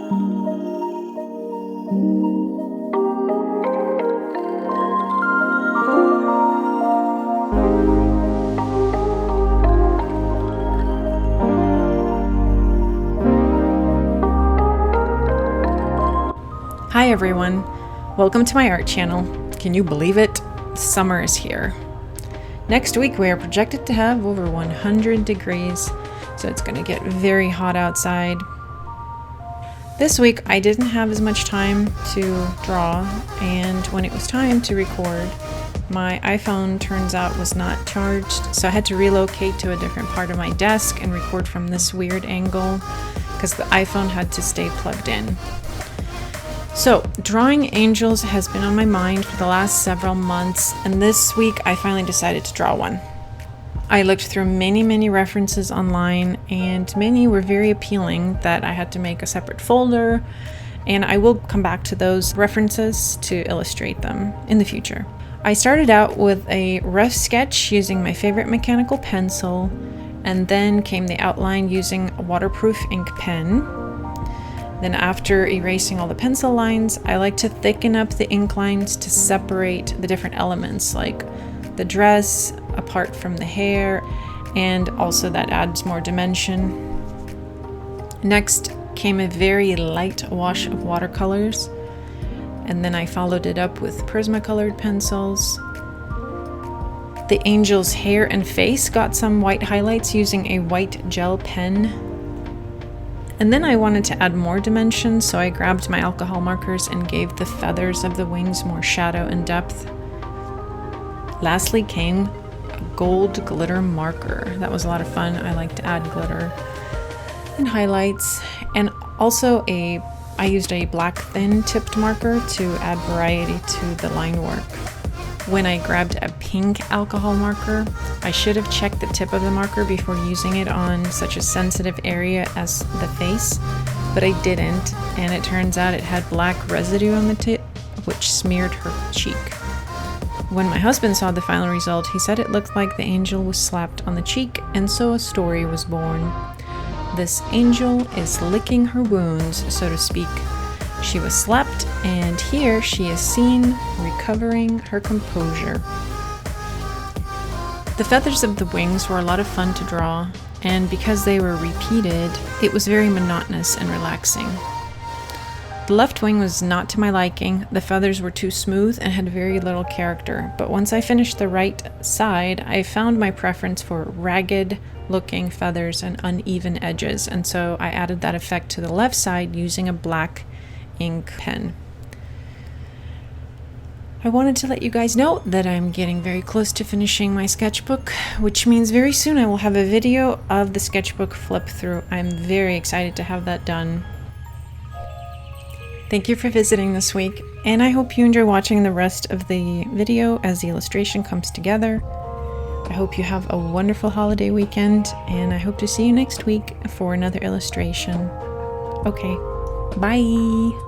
Hi everyone, welcome to my art channel. Can you believe it? Summer is here. Next week we are projected to have over 100 degrees, so it's going to get very hot outside. This week I didn't have as much time to draw, and when it was time to record, my iPhone turns out was not charged, so I had to relocate to a different part of my desk and record from this weird angle because the iPhone had to stay plugged in. So, drawing angels has been on my mind for the last several months, and this week I finally decided to draw one. I looked through many references online, and many were very appealing that I had to make a separate folder, and I will come back to those references to illustrate them in the future. I started out with a rough sketch using my favorite mechanical pencil, and then came the outline using a waterproof ink pen. Then after erasing all the pencil lines, I like to thicken up the ink lines to separate the different elements, like the dress apart from the hair, and also that adds more dimension. Next came a very light wash of watercolors, and then I followed it up with Prisma colored pencils. The angel's hair and face got some white highlights using a white gel pen. And then I wanted to add more dimension, so I grabbed my alcohol markers and gave the feathers of the wings more shadow and depth. Lastly came a gold glitter marker. That was a lot of fun. I like to add glitter and highlights. And also I used a black thin tipped marker to add variety to the line work. When I grabbed a pink alcohol marker, I should have checked the tip of the marker before using it on such a sensitive area as the face, but I didn't, and it turns out it had black residue on the tip, which smeared her cheek. When my husband saw the final result, he said it looked like the angel was slapped on the cheek, and so a story was born. This angel is licking her wounds, so to speak. She was slapped, and here she is seen recovering her composure. The feathers of the wings were a lot of fun to draw, and because they were repeated, it was very monotonous and relaxing. The left wing was not to my liking. The feathers were too smooth and had very little character, but once I finished the right side, I found my preference for ragged looking feathers and uneven edges, and so I added that effect to the left side using a black ink pen. I wanted to let you guys know that I'm getting very close to finishing my sketchbook, which means very soon I will have a video of the sketchbook flip through. I'm very excited to have that done. Thank you for visiting this week, and I hope you enjoy watching the rest of the video as the illustration comes together. I hope you have a wonderful holiday weekend, and I hope to see you next week for another illustration. Okay, bye!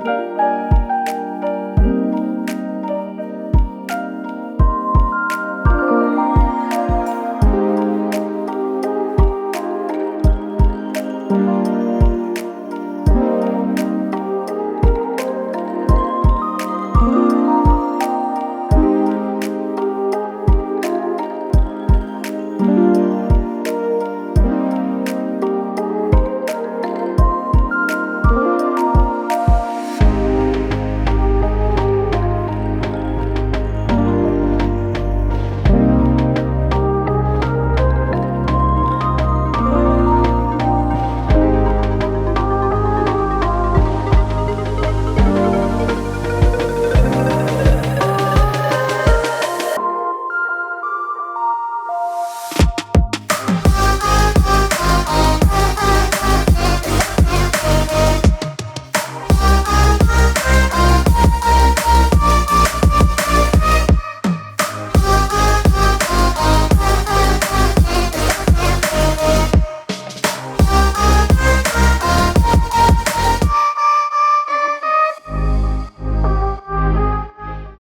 you.